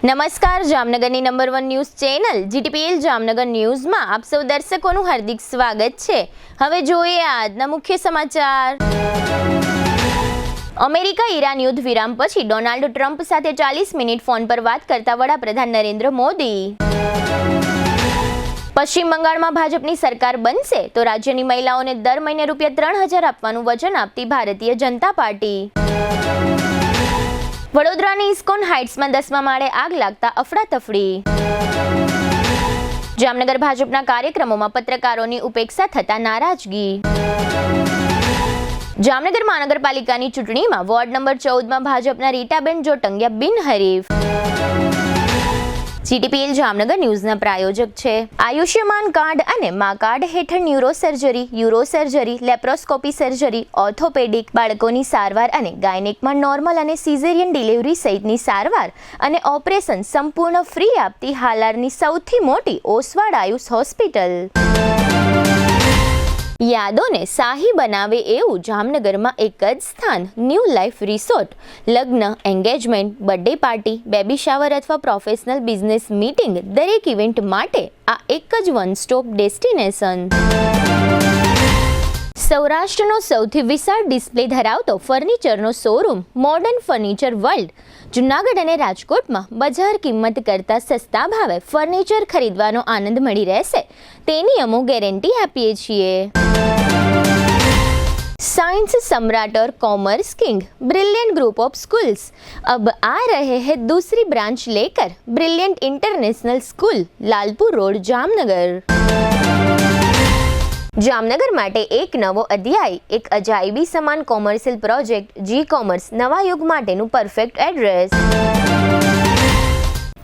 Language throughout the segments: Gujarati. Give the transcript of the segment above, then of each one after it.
નમસ્કાર, જામનગરની number 1 news channel GTPL Jamnagar ન્યૂઝમાં આપ સૌ દર્શકોનું હાર્દિક સ્વાગત છે। હવે જોઈએ આજના મુખ્ય સમાચાર। અમેરિકા ઈરાન યુદ્ધ વિરામ પછી ડોનાલ્ડ ટ્રમ્પ સાથે 40 મિનિટ ફોન પર વાત કરતા વડાપ્રધાન નરેન્દ્ર મોદી। પશ્ચિમ બંગાળમાં ભાજપની સરકાર બનશે તો રાજ્યની મહિલાઓને દર મહિને ₹3000 આપવાનું વચન આપતી ભારતીય જનતા પાર્ટી। વડોદરાની ઇસ્કોન હાઇટ્સમાં 10મા માળે આગ લાગતા અફડાતફડી। જામનગર ભાજપના કાર્યક્રમોમાં પત્રકારોની ઉપેક્ષા થતા નારાજગી। જામનગર મહાનગરપાલિકાની ચૂંટણીમાં વોર્ડ નંબર 14માં ભાજપના રીટાબેન જોટંગિયા બિનહરીફ। જીટીપીએલ જામનગર ન્યૂઝના પ્રાયોજક છે આયુષ્યમાન કાર્ડ અને મા કાર્ડ હેઠળ ન્યુરોસર્જરી, યુરોસર્જરી, લેપ્રોસ્કોપી સર્જરી, ઓર્થોપેડિક, બાળકોની સારવાર અને ગાયનેકમાં નોર્મલ અને સિઝેરિયન ડિલિવરી સહિતની સારવાર અને ઓપરેશન સંપૂર્ણ ફ્રી આપતી હાલારની સૌથી મોટી ઓસવાડ આયુષ હોસ્પિટલ। યાદોને શાહી બનાવે એવું જામનગરમાં એક જ સ્થાન ન્યૂ લાઈફ રિસોર્ટ। લગ્ન, engagement, birthday party, baby shower અથવા પ્રોફેશનલ બિઝનેસ મીટિંગ દરેક ઇવેન્ટ માટે આ એક જ વન સ્ટોપ ડેસ્ટિનેશન। સૌરાષ્ટ્રનો સૌથી વિશાળ ડિસ્પ્લે ધરાવતો ફર્નિચરનો showroom modern furniture world Junagadh અને રાજકોટમાં બજાર કિંમત કરતાં સસ્તા ભાવે ફર્નિચર ખરીદવાનો આનંદ મળી રહેશે તેની અમો ગેરંટી આપીએ છીએ। साइंस सम्राट और commerce king brilliant group of schools अब आ रहे हैं दूसरी ब्रांच लेकर। Brilliant international school, Lalpur road, Jamnagar. Jamnagar માટે એક નવો અધ્યાય, એક અજાયબી સમાન કોમર્શિયલ પ્રોજેક્ટ જી કોમર્સ નવા યુગ માટેનું પરફેક્ટ એડ્રેસ।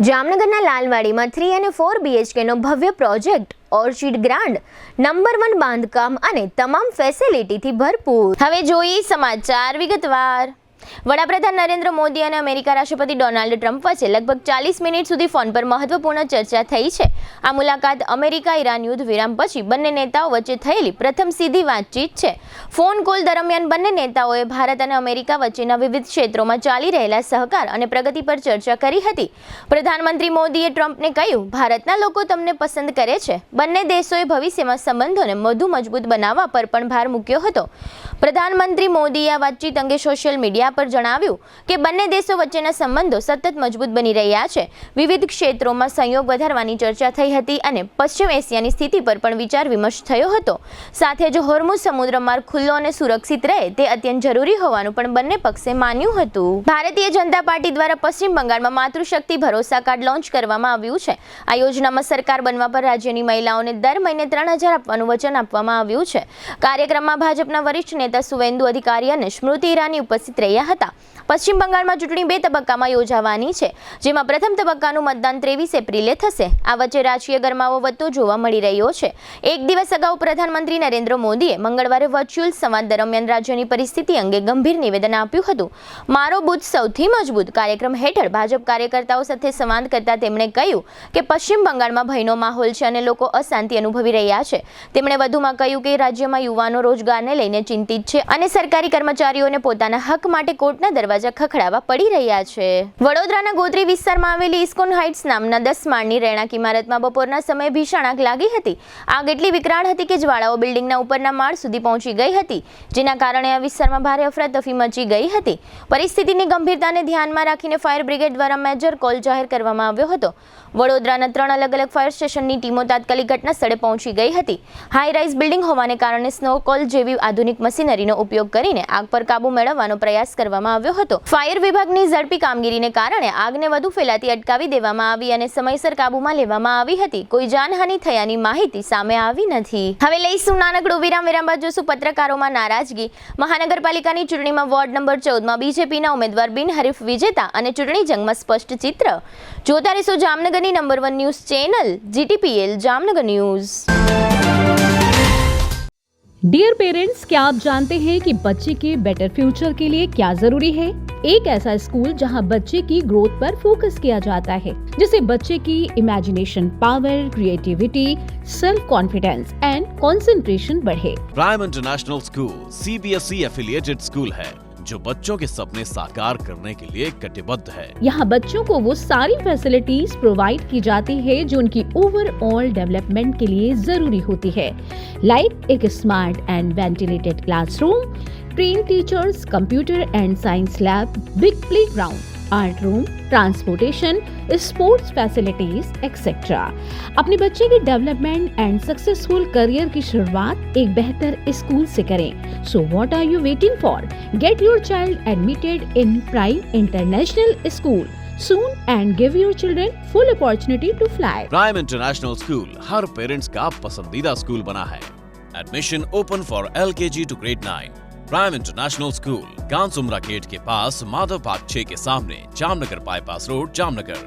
જામનગરના લાલવાડીમાં 3 અને 4 BHKનો ભવ્ય પ્રોજેક્ટ ઓર્ચિડ ગ્રાન્ડ નંબર 1 બાંધકામ અને તમામ ફેસિલિટીથી ભરપૂર। હવે જોઈએ સમાચાર વિગતવાર। વડાપ્રધાન નરેન્દ્ર મોદી અને અમેરિકા રાષ્ટ્રપતિ ડોનાલ્ડ ટ્રમ્પ વચ્ચે લગભગ 40 મિનિટ સુધી ફોન પર મહત્વપૂર્ણ ચર્ચા થઈ છે। આ મુલાકાત અમેરિકા ઈરાન યુદ્ધ વિરામ પછી બંને નેતાઓ વચ્ચે થયેલી પ્રથમ સીધી વાતચીત છે। ફોન કોલ દરમિયાન બંને નેતાઓએ ભારત અને અમેરિકા વચ્ચેના વિવિધ ક્ષેત્રોમાં ચાલી રહેલા સહકાર અને પ્રગતિ પર ચર્ચા કરી હતી। પ્રધાનમંત્રી મોદીએ ટ્રમ્પને કહ્યું, ભારતના લોકો તમને પસંદ કરે છે। બંને દેશોએ ભવિષ્યમાં સંબંધોને વધુ મજબૂત બનાવવા પર પણ ભાર મૂક્યો હતો। પ્રધાનમંત્રી મોદીએ આ વાતચીત અંગે સોશિયલ મીડિયા પર જણાવ્યું કે બંને દેશો વચ્ચેના સંબંધો સતત મજબૂત બની રહ્યા છે। વિવિધ ક્ષેત્રોમાં સહયોગ વધારવાની ચર્ચા થઈ હતી અને પશ્ચિમ એશિયાની સ્થિતિ પર પણ વિચાર વિમર્શ થયો હતો। સાથે જ હોર્મુઝ સમુદ્ર માર્ગ ખુલ્લો અને સુરક્ષિત રહે તે અત્યંત જરૂરી હોવાનું પણ બંને પક્ષે માન્યું હતું। ભારતીય જનતા પાર્ટી દ્વારા પશ્ચિમ બંગાળમાં માતૃશક્તિ ભરોસા કાર્ડ લોન્ચ કરવામાં આવ્યું છે। આ યોજનામાં સરકાર બનવા પર રાજ્યની મહિલાઓને દર મહિને 3000 આપવાનું વચન આપવામાં આવ્યું છે। કાર્યક્રમમાં ભાજપના વરિષ્ઠ નેતા સુવેન્દુ અધિકારી અને સ્મૃતિ ઈરાની ઉપસ્થિત રહ્યા હતા। પશ્ચિમ બંગાળમાં ચૂંટણી 2 તબક્કામાં યોજાવાની છે, જેમાં પ્રથમ તબક્કાનું મતદાન 23 એપ્રિલે થશે। આ વચ્ચે રાજકીય ગરમાવો વધતો જોવા મળી રહ્યો છે। એક દિવસ અગાઉ પ્રધાનમંત્રી નરેન્દ્ર મોદીએ મંગળવારે વર્ચ્યુઅલ સંવાદ દરમિયાન રાજ્યની પરિસ્થિતિ અંગે ગંભીર નિવેદન આપ્યું હતું। મારો બૂથ સૌથી મજબૂત કાર્યક્રમ હેઠળ ભાજપ કાર્યકર્તાઓ સાથે સંવાદ કરતા તેમણે કહ્યું કે પશ્ચિમ બંગાળમાં ભયનો માહોલ છે અને લોકો અશાંતિ અનુભવી રહ્યા છે। તેમણે વધુમાં કહ્યું કે રાજ્યમાં યુવાનો રોજગારને લઈને ચિંતિત છે અને સરકારી કર્મચારીઓને પોતાના હક માટે કોર્ટના દરવાજા ખખડાવવા પડી રહ્યા છે। વડોદરાના ગોત્રી વિસ્તારમાં આવેલી ઇસ્કોન હાઇટ્સ નામના 10 માળની રહેણાંક ઇમારતમાં બપોરના સમયે ભીષણ આગ લાગી હતી। આગ એટલી વિકરાળ હતી કે જ્વાળાઓ બિલ્ડિંગના ઉપરના માળ સુધી પહોંચી ગઈ હતી, જેના કારણે આ વિસ્તારમાં ભારે અફરાતફરી મચી ગઈ હતી। પરિસ્થિતિની ગંભીરતાને ધ્યાનમાં રાખીને ફાયર બ્રિગેડ દ્વારા મેજર કોલ જાહેર કરવામાં આવ્યો હતો। વડોદરાના 3 અલગ અલગ ફાયર સ્ટેશનની ટીમો તાત્કાલિક ઘટના સ્થળે પહોંચી ગઈ હતી। હાઈ રાઇઝ બિલ્ડિંગ હોવાને કારણે સ્નો કોલ જેવી આધુનિક મશીનરીનો ઉપયોગ કરીને આગ પર કાબુ મેળવવાનો પ્રયાસ કરવામાં આવ્યો હતો। ફાયર વિભાગની ઝડપી કામગીરીને કારણે આગને વધુ ફેલાતી અટકાવી દેવામાં આવી અને સમયસર કાબૂમાં લેવામાં આવી હતી। કોઈ જાનહાનિ થયાની માહિતી સામે આવી નથી। હવે લઈશું નાનકડો વિરામ બાદ જોશું પત્રકારોમાં નારાજગી। મહાનગરપાલિકાની ચૂંટણીમાં વોર્ડ નંબર 14માં બીજેપીના ઉમેદવાર બિનહરીફ વિજેતા અને ચૂંટણી જંગમાં સ્પષ્ટ ચિત્ર। જોતા રહેશો જામનગરની number 1 news channel GTPL Jamnagar news. Dear parents, क्या आप जानते हैं कि बच्चे के बेटर फ्यूचर के लिए क्या जरूरी है? एक ऐसा स्कूल जहां बच्चे की ग्रोथ पर फोकस किया जाता है, जिससे बच्चे की imagination power, creativity, self confidence and concentration बढ़े। Prime International School CBSE affiliated school है। जो बच्चों के सपने साकार करने के लिए कटिबद्ध है। यहाँ बच्चों को वो सारी फैसिलिटीज प्रोवाइड की जाती है जो उनकी ओवरऑल डेवलपमेंट के लिए जरूरी होती है, लाइक एक smart and ventilated classroom, train teachers, computer and science lab, big playground, art room, transportation, sports facilities etcetera. अपने बच्चे की डेवलपमेंट एंड सक्सेसफुल करियर की शुरुआत एक बेहतर स्कूल से करें। So what are you waiting for? Get your child admitted in Prime International School soon and give your children full opportunity to fly. Prime International School हर पेरेंट्स का पसंदीदा स्कूल बना है। Admission open for LKG to grade 9। Prime International School Kansumara gate के पास, माधव पार्क 6 के सामने, जामनगर बायपास रोड, जामनगर।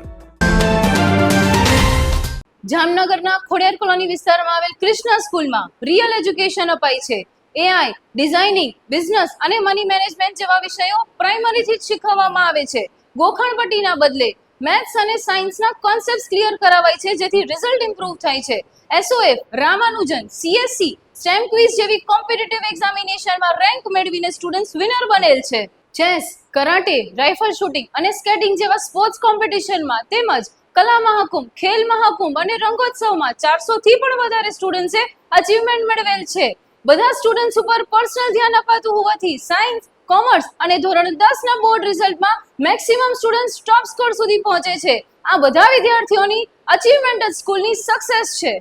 જામનગરના ખોડિયાર કોલોની વિસ્તારમાં આવેલ કૃષ્ણા સ્કૂલમાં રિયલ એજ્યુકેશન અપાય છે। AI, ડિઝાઇનિંગ, બિઝનેસ અને મની મેનેજમેન્ટ જેવા વિષયો પ્રાઇમરીથી જ શીખવવામાં આવે છે। ગોખણપટ્ટીના બદલે મેથ્સ અને સાયન્સના કોન્સેપ્ટ્સ ક્લિયર કરાવાય છે, જેથી રિઝલ્ટ ઇમ્પ્રૂવ થાય છે। SOF, Ramanujan, CSC, stem quiz જેવી કોમ્પિટિટિવ એક્ઝામિનેશનમાં રેન્ક મેળવીને સ્ટુડન્ટ્સ વિનર બનેલ છે। ચેસ, કરાટે, રાઇફલ શૂટિંગ અને સ્કેટિંગ જેવા સ્પોર્ટ્સ કોમ્પિટિશનમાં તેમજ કલા મહાકુંભ, ખેલ મહાકુંભ અને રંગોત્સવમાં 400 થી પણ વધારે સ્ટુડન્ટ્સે અચીવમેન્ટ મેળવેલ છે। બધા સ્ટુડન્ટ્સ ઉપર પર્સનલ ધ્યાન અપાતું હોવાથી સાયન્સ, કોમર્સ અને ધોરણ 10 ના બોર્ડ રિઝલ્ટમાં મેક્સિમમ સ્ટુડન્ટ્સ ટોપ સ્કોર સુધી પહોંચે છે। આ બધા વિદ્યાર્થીઓની અચીવમેન્ટ જ સ્કૂલની સક્સેસ છે।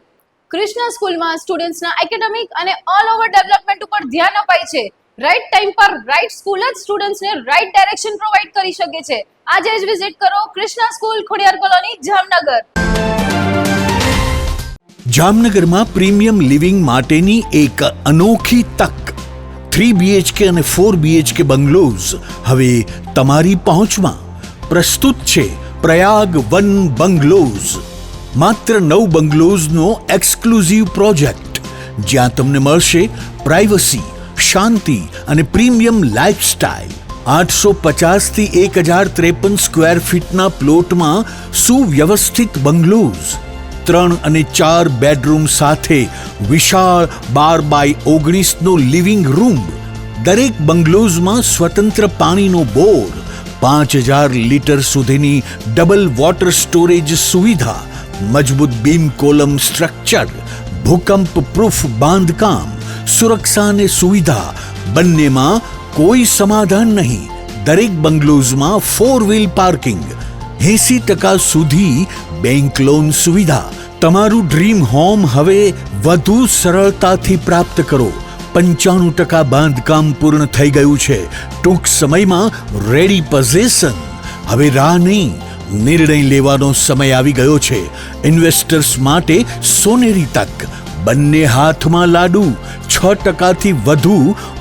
કૃષ્ણા સ્કૂલમાં સ્ટુડન્ટ્સના એકેડેમિક અને ઓલ ઓવર ડેવલપમેન્ટ ઉપર ધ્યાન અપાય છે। રાઈટ ટાઈમ પર રાઈટ સ્કૂલ જ સ્ટુડન્ટ્સને રાઈટ ડાયરેક્શન પ્રોવાઈડ કરી શકે છે। આજે જ વિઝિટ કરો કૃષ્ણા સ્કૂલ, ખોડિયાર કોલોની, જામનગર। જામનગરમાં પ્રીમિયમ લિવિંગ માટેની એક અનોખી તક। 3 BHK અને 4 BHK બંગલોઝ હવે તમારી પહોંચમાં। પ્રસ્તુત છે પ્રયાગ વન બંગલોઝ। માત્ર 9 બંગલોઝનો એક્સક્લુઝિવ પ્રોજેક્ટ, જ્યાં તમને મળશે પ્રાઇવસી, શાંતિ અને પ્રીમિયમ લાઇફસ્ટાઇલ। 850 થી 1053 સ્ક્વેર ફીટના પ્લોટમાં સુવ્યવસ્થિત બંગલોઝ, 3 અને 4 બેડરૂમ સાથે વિશાળ 12x19 લિવિંગ રૂમ। દરેક બંગલોઝમાં સ્વતંત્ર પાણીનો બોર, 5000 લીટર સુધીની ડબલ વોટર સ્ટોરેજ સુવિધા, મજબૂત બીમ કોલમ સ્ટ્રક્ચર, ભૂકંપ પ્રૂફ બાંધકામ, સુરક્ષા અને સુવિધા બંનેમાં કોઈ સમાધાન નહીં। દરેક બંગલોઝમાં 4 વ્હીલ પાર્કિંગ, 80% સુધી બેંક લોન સુવિધા। તમારું ડ્રીમ હોમ હવે વધુ સરળતાથી પ્રાપ્ત કરો। 95% બાંધકામ પૂર્ણ થઈ ગયું છે। ટૂંક સમયમાં રેડી પોઝેશન। હવે રાહ નહીં, નિર્ણય લેવાનો સમય આવી ગયો છે। ઇન્વેસ્ટર્સ માટે સોનેરી તક, બંને હાથમાં લાડુ, 6% થી વધુ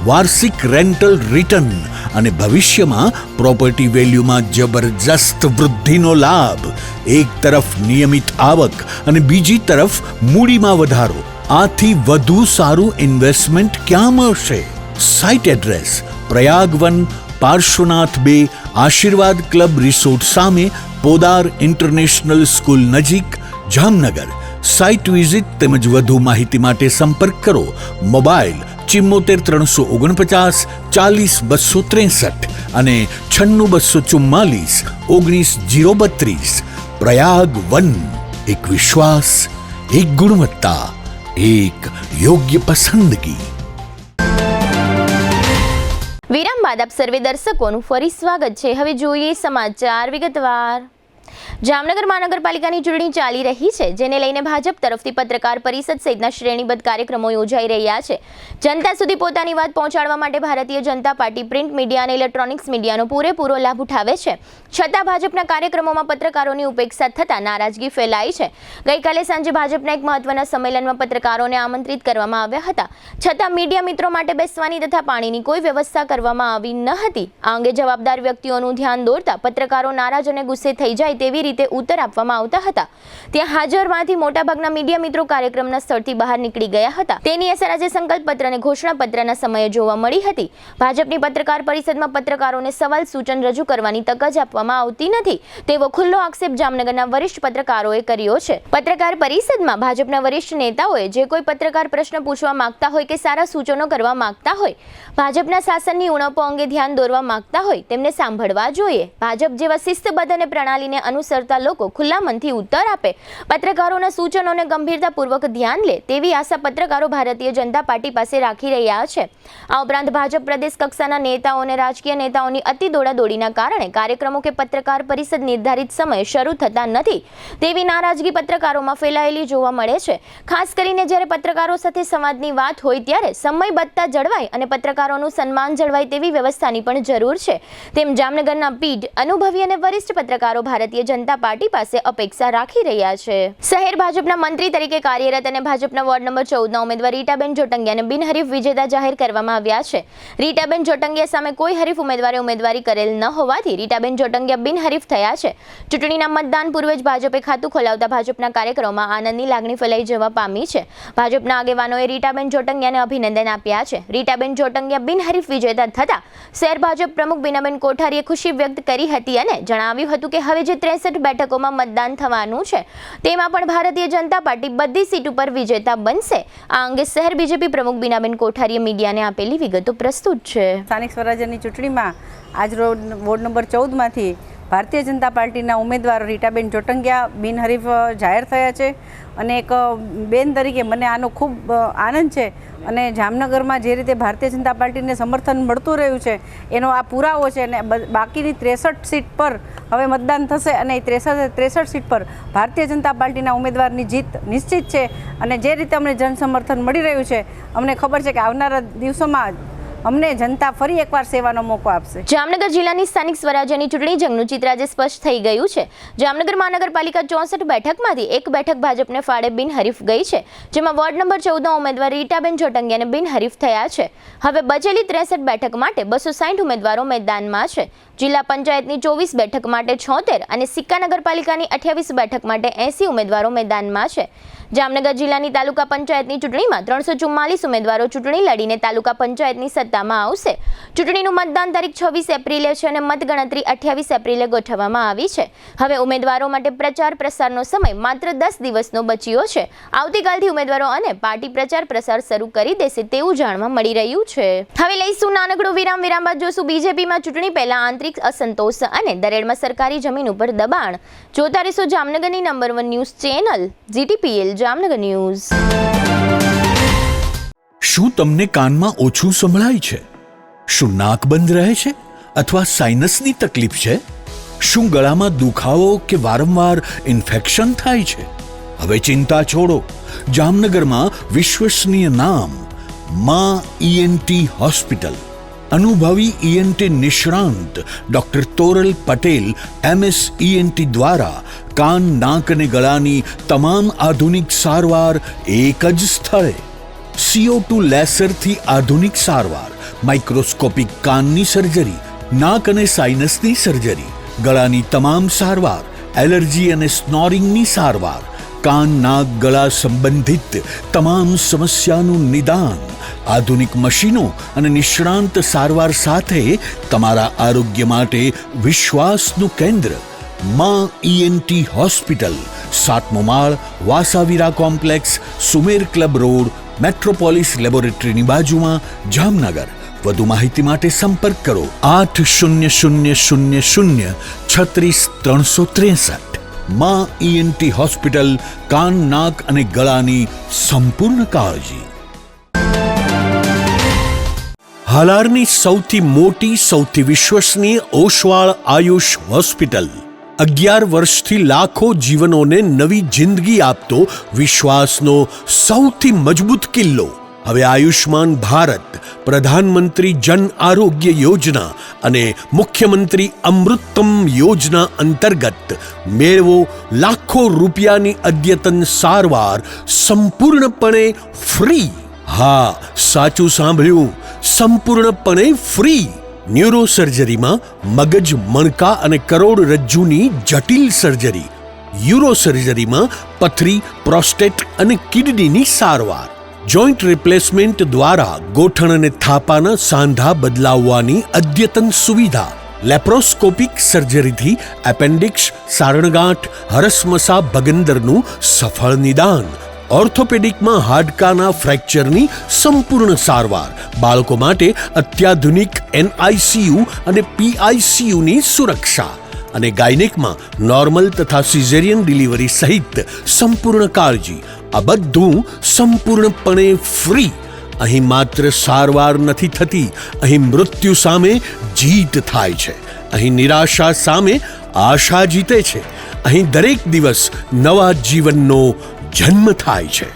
વાર્ષિક રેન્ટલ રિટર્ન અને ભવિષ્યમાં પ્રોપર્ટી વેલ્યુમાં જબરજસ્ત વૃદ્ધિનો લાભ। એક તરફ નિયમિત આવક અને બીજી તરફ મૂડીમાં વધારો। આથી વધુ સારું ઇન્વેસ્ટમેન્ટ ક્યાં મળશે? Site address Prayag one, Parshvanath 2, આશીર્વાદ ક્લબ રિસોર્ટ સામે, પોદાર ઇન્ટરનેશનલ સ્કૂલ નજીક, જામનગર। સાઇટ વિઝિટ તેમજ વધુ માહિતી માટે સંપર્ક કરો મોબાઈલ 74 349 40 263 અને 96 244 19 032। પ્રયાગ વન, એક વિશ્વાસ, એક ગુણવત્તા, એક યોગ્ય પસંદગી। વિરામ બાદ આપ સર્વે દર્શકોનું ફરી સ્વાગત છે। હવે જોઈએ સમાચાર વિગતવાર। જામનગર મહાનગરપાલિકાની ચૂંટણી ચાલી રહી છે, જેને લઈને ભાજપ તરફથી પત્રકાર પરિષદ સહિતના શ્રેણીબદ્ધ કાર્યક્રમો યોજાઈ રહ્યા છે। જનતા સુધી પોતાની વાત પહોંચાડવા માટે Bharatiya Janata party print media અને ઇલેક્ટ્રોનિક્સ મીડિયાનો પૂરેપૂરો લાભ ઉઠાવે છે। છતાં ભાજપના કાર્યક્રમોમાં પત્રકારોની ઉપેક્ષા થતાં નારાજગી ફેલાઈ છે। ગઈકાલે સાંજે ભાજપના એક મહત્વના સંમેલનમાં પત્રકારોને આમંત્રિત કરવામાં આવ્યા હતા, છતાં મીડિયા મિત્રો માટે બેસવાની તથા પાણીની કોઈ વ્યવસ્થા કરવામાં આવી ન હતી। આ અંગે જવાબદાર વ્યક્તિઓનું ધ્યાન દોરતા પત્રકારો નારાજ અને ગુસ્સે થઈ જાય તેવી રીતે ઉત્તર આપવામાં આવતા હતા. ત્યાં હાજરમાંથી મોટાભાગના મીડિયા મિત્રો કાર્યક્રમના સ્થળથી બહાર નીકળી ગયા હતા. તેની અસર આજે સંકલ્પપત્ર અને ઘોષણાપત્રના સમયે જોવા મળી હતી. ભાજપની પત્રકાર પરિષદમાં પત્રકારોને સવાલ સૂચન રજૂ કરવાની તક જ આપવામાં આવતી નથી તેવો ખુલ્લો આક્ષેપ જામનગરના વરિષ્ઠ પત્રકારોએ કર્યો છે. પત્રકાર પરિષદમાં ભાજપના વરિષ્ઠ નેતાઓએ જે કોઈ પત્રકાર પ્રશ્ન પૂછવા માંગતા હોય કે સારા સૂચનો કરવા માંગતા હોય, ભાજપના શાસનની ઉણપો અંગે ધ્યાન દોરવા માંગતા હોય તેમને સાંભળવા જોઈએ. ભાજપ જેવા શિસ્તબદ્ધ અને પ્રણાલીને અનુસરતા લોકો ખુલ્લા મનથી ઉત્તર આપે, પત્રકારોના સૂચનોને ગંભીરતાપૂર્વક ધ્યાન લે તેવી આશા પત્રકારો ભારતીય જનતા પાર્ટી પાસે રાખી રહ્યા છે. આ ઉપરાંત ભાજપ પ્રદેશ કક્ષાના નેતાઓ અને રાજકીય નેતાઓની અતિ દોડાદોડીના કારણે કાર્યક્રમો કે પત્રકાર પરિષદ નિર્ધારિત સમયે શરૂ થતા નથી તેવી નારાજગી પત્રકારોમાં ફેલાયેલી જોવા મળે છે. ખાસ કરીને જ્યારે પત્રકારો સાથે સંવાદની વાત હોય ત્યારે સમયબદ્ધતા જળવાય અને પત્રકારોનું સન્માન જળવાય તેવી વ્યવસ્થાની પણ જરૂર છે તેમ જામનગરના પીઢ અનુભવી અને વરિષ્ઠ પત્રકારો ભારતીય જનતા પાર્ટી પાસે અપેક્ષા રાખી રહ્યા છે. શહેર ભાજપના મંત્રી તરીકે કાર્યરત અને ભાજપના વોર્ડ નંબર 14ના ઉમેદવાર રીટાબેન જોટંગિયાને બિનહરીફ વિજેતા જાહેર કરવામાં આવ્યા છે. રીટાબેન જોટંગિયા સામે કોઈ હરીફ ઉમેદવારે ઉમેદવારી કરેલ ન હોવાથી રીટાબેન જોટંગિયા બિનહરીફ થયા છે. ચૂંટણીના મતદાન પૂર્વે જ ભાજપે ખાતું ખોલાવતા ભાજપના કાર્યક્રમોમાં આનંદની લાગણી ફેલાઈ જવા પામી છે. ભાજપના આગેવાનોએ રીટાબેન જોટંગિયાને અભિનંદન આપ્યા છે. રીટાબેન જોટંગિયા બિનહરીફ વિજેતા થતા શહેર ભાજપ પ્રમુખ બીનાબેન કોઠારીએ ખુશી વ્યક્ત કરી હતી અને જણાવ્યું હતું કે હવે જે 63 બેઠકોમાં મતદાન થવાનું છે તેમાં પણ ભારતીય જનતા પાર્ટી બધી સીટ ઉપર વિજેતા બનશે. આ અંગે શહેર બીજેપી પ્રમુખ બીનાબેન કોઠારીએ મીડિયાને આપેલી વિગતો પ્રસ્તુત છે. સ્થાનિક સ્વરાજ્યની ચૂંટણીમાં આજ વોર્ડ નંબર 14માંથી ભારતીય જનતા પાર્ટીના ઉમેદવાર રીટાબેન જોટંગિયા બિનહરીફ જાહેર થયા છે અને એક બેન તરીકે મને આનો ખૂબ આનંદ છે અને જામનગરમાં જે રીતે ભારતીય જનતા પાર્ટીને સમર્થન મળતું રહ્યું છે એનો આ પુરાવો છે. અને બાકીની 63 સીટ પર હવે મતદાન થશે અને 63 સીટ પર ભારતીય જનતા પાર્ટીના ઉમેદવારની જીત નિશ્ચિત છે. અને જે રીતે અમને જનસમર્થન મળી રહ્યું છે અમને ખબર છે કે આવનારા દિવસોમાં અમને જનતા ફરી એકવાર સેવાનો મોકો આપશે. જામનગર જિલ્લાની સ્થાનિક સ્વરાજ્યની ચૂંટણી જંગનું ચિત્ર આજે સ્પષ્ટ થઈ ગયું છે. જામનગર મહાનગરપાલિકા 64 બેઠકમાંથી એક બેઠક ભાજપને ફાળે બિનહરીફ ગઈ છે, જેમાં વોર્ડ નંબર 14ના ઉમેદવાર રીટાબેન જોટંગિયાને બિનહરીફ થયા છે. હવે બચેલી 63 બેઠક માટે 260 ઉમેદવારો મેદાનમાં છે. જિલ્લા પંચાયતની 24 બેઠક માટે 76 અને સિક્કા નગરપાલિકાની 28 બેઠક માટે 80 ઉમેદવારો મેદાનમાં છે. જામનગર જિલ્લાની તાલુકા પંચાયતની ચૂંટણીમાં 344 ઉમેદવારો ચૂંટણી લડીને તાલુકા પંચાયતની સત્તામાં આવશે. ચૂંટણીનું મતદાન તારીખ 26 એપ્રિલે છે અને મતગણતરી 28 એપ્રિલે ગોઠવવામાં આવી છે. હવે ઉમેદવારો માટે પ્રચાર પ્રસારનો સમય માત્ર 10 દિવસનો બચ્યો છે. આવતીકાલથી ઉમેદવારો અને પાર્ટી પ્રચાર પ્રસાર શરૂ કરી દેશે તેવું જાણવા મળી રહ્યું છે. હવે લઈશું નાનકડો વિરામ બાદ જોશું બીજેપીમાં ચૂંટણી પહેલા આંતરિક અસંતોષ અને દરેડમાં સરકારી જમીન ઉપર દબાણ. જોતા રહેશો જામનગરની number 1 news channel GTPL Jamnagar news. શું તમને કાનમાં ઓછું સંભળાય છે? શું નાક બંધ રહે છે અથવા સાઇનસની તકલીફ છે? શું ગળામાં દુખાવો કે વારંવાર ઇન્ફેક્શન થાય છે? હવે ચિંતા છોડો. જામનગરમાં વિશ્વસનીય નામ માં ENT હોસ્પિટલ. અનુભવી ENT નિષ્ણાંત doctor Toral Patel MS ENT દ્વારા કાન, નાક અને ગળાની તમામ આધુનિક સારવાર એક જ સ્થળે. CO2 લેસરથી આધુનિક સારવાર, માઇક્રોસ્કોપિક કાનની સર્જરી, નાક અને સાઇનસની સર્જરી, ગળાની તમામ સારવાર, એલર્જી અને સ્નોરિંગની સારવાર, કાન, નાક, ગળા સંબંધિત તમામ સમસ્યાનું નિદાન, આધુનિક મશીનો અને નિષ્ણાંત સારવાર સાથે તમારા આરોગ્ય માટે વિશ્વાસનું કેન્દ્ર માં ENT હોસ્પિટલ, 7મો માળ, વાસાવીરા કોમ્પ્લેક્સ, સુમેર ક્લબ રોડ, મેટ્રોપોલિસ લેબોરેટરીની બાજુમાં, જામનગર. વધુ માહિતી માટે સંપર્ક કરો 8000 36363. માં ENT હોસ્પિટલ, કાન, નાક અને ગળાની સંપૂર્ણ કાળજી. હાલારની સૌથી મોટી, સૌથી વિશ્વસનીય ઓશવાળ આયુષ હોસ્પિટલ. 11 વર્ષથી લાખો જીવનોને નવી જિંદગી આપતો વિશ્વાસનો સૌથી મજબૂત કિલ્લો. હવે આયુષ્માન ભારત, પ્રધાનમંત્રી જન આરોગ્ય યોજના અને મુખ્યમંત્રી અમૃતમ યોજના અંતર્ગત મેળવો લાખો રૂપિયાની અદ્યતન સારવાર સંપૂર્ણપણે ફ્રી. હા, સાચું સાંભળ્યું, સંપૂર્ણપણે ફ્રી. ન્યુરોસર્જરીમાં મગજ, મણકા અને કરોડરજ્જુની જટિલ સર્જરી, યુરોસર્જરીમાં પથરી, પ્રોસ્ટેટ અને કિડનીની સારવાર, જોઈન્ટ રિપ્લેસમેન્ટ દ્વારા ગોઠણ અને થાપાના સાંધા બદલાવવાની અદ્યતન સુવિધા, લેપ્રોસ્કોપિક સર્જરીથી એપેન્ડિક્સ, સારણગાંઠ, હરસમસા, ભગંદરનું સફળ નિદાન, ઓર્થોપેડિકમાં હાડકાના ફ્રેક્ચરની સંપૂર્ણ સારવાર, બાળકો માટે અત્યાધુનિક NICU અને PICUની સુરક્ષા અને ગાયનેકમાં નોર્મલ તથા સિઝેરિયન ડિલિવરી સહિત સંપૂર્ણ કાળજી. આ બધું સંપૂર્ણપણે ફ્રી. અહીં માત્ર સારવાર નથી થતી, અહીં મૃત્યુ સામે જીત થાય છે. અહીં નિરાશા સામે આશા જીતે છે. અહીં દરેક દિવસ નવા જીવનનો જન્મ થાય છે.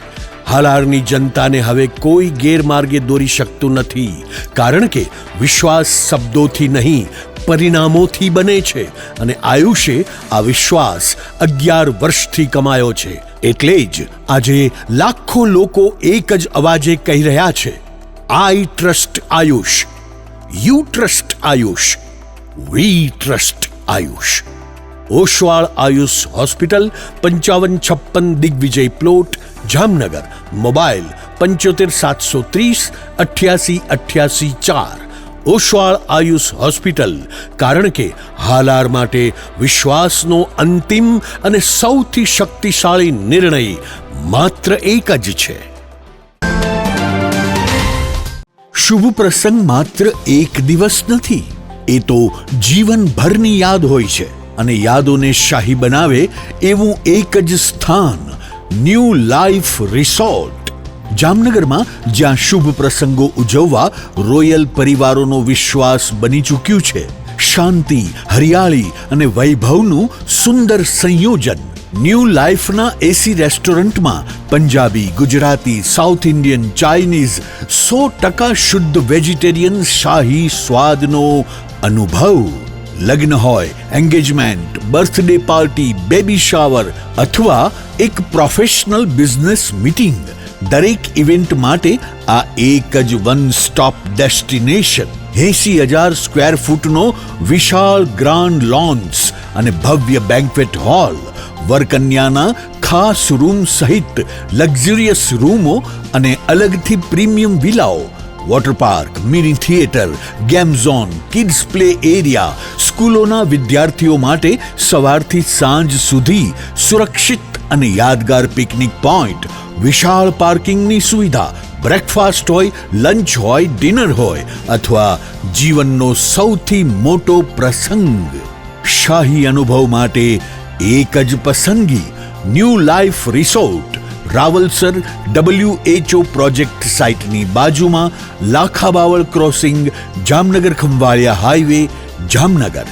હાલારની જનતાને હવે કોઈ ગેરમાર્ગે દોરી શકતું નથી, કારણ કે વિશ્વાસ શબ્દોથી નહીં પરિણામોથી બને છે અને આયુષે આ વિશ્વાસ 11 વર્ષથી કમાયો છે. એટલે જ આજે લાખો લોકો એક જ અવાજે કહી રહ્યા છે, I trust Ayush, you trust Ayush, we trust Ayush. Oshwal Ayush hospital, 5556 Digvijay plot, Jamnagar. Mobile 75 730 88 88 4. Oshwal Ayush hospital, કારણ કે હાલાર માટે વિશ્વાસનો અંતિમ અને સૌથી શક્તિશાળી નિર્ણય માત્ર એક જ છે. શુભ પ્રસંગ માત્ર એક દિવસ નથી, એ તો જીવનભરની યાદ હોય છે અને યાદોને શાહી બનાવે એવું એક જ સ્થાન, ન્યૂ લાઈફ રિસોર્ટ. જામનગરમાં જ્યાં શુભ પ્રસંગો ઉજવવા રોયલ પરિવારોનો વિશ્વાસ બની ચૂક્યું છે. શાંતિ, હરિયાળી અને વૈભવનું સુંદર સંયોજન. ન્યૂ લાઈફના એસી રેસ્ટોરન્ટમાં Punjabi, Gujarati, south Indian, Chinese, 100% શુદ્ધ વેજીટેરિયન શાહી સ્વાદનો અનુભવ. લગ્ન હોય, engagement, birthday party, baby shower અથવા એક પ્રોફેશનલ બિઝનેસ મીટિંગ, દરેક ઇવેન્ટ માટે આ એક જ વન સ્ટોપ ડેસ્ટિનેશન. 80,000 સ્ક્વેર ફૂટનો વિશાળ ગ્રાન્ડ લોન્સ અને ભવ્ય બેન્ક્વેટ હોલ, વરકન્યાના ખાસ રૂમ સહિત લક્ઝરિયસ રૂમો અને અલગથી પ્રીમિયમ વિલાઓ, water park, mini theatre, game zone, kids play area, સ્કૂલોના વિદ્યાર્થીઓ માટે સવારથી સાંજ સુધી સુરક્ષિત અને યાદગાર પિકનિક પોઈન્ટ, વિશાળ પાર્કિંગની સુવિધા, બ્રેકફાસ્ટ હોય, લંચ હોય, ડિનર હોય અથવા જીવનનો સૌથી મોટો પ્રસંગ. શાહી અનુભવ માટે એક જ પસંદગી, new life resort, Rawalsar WHO project સાઇટની બાજુમાં, લાખાબાવળ ક્રોસિંગ, જામનગર ખંભાળિયા હાઈવે, જામનગર.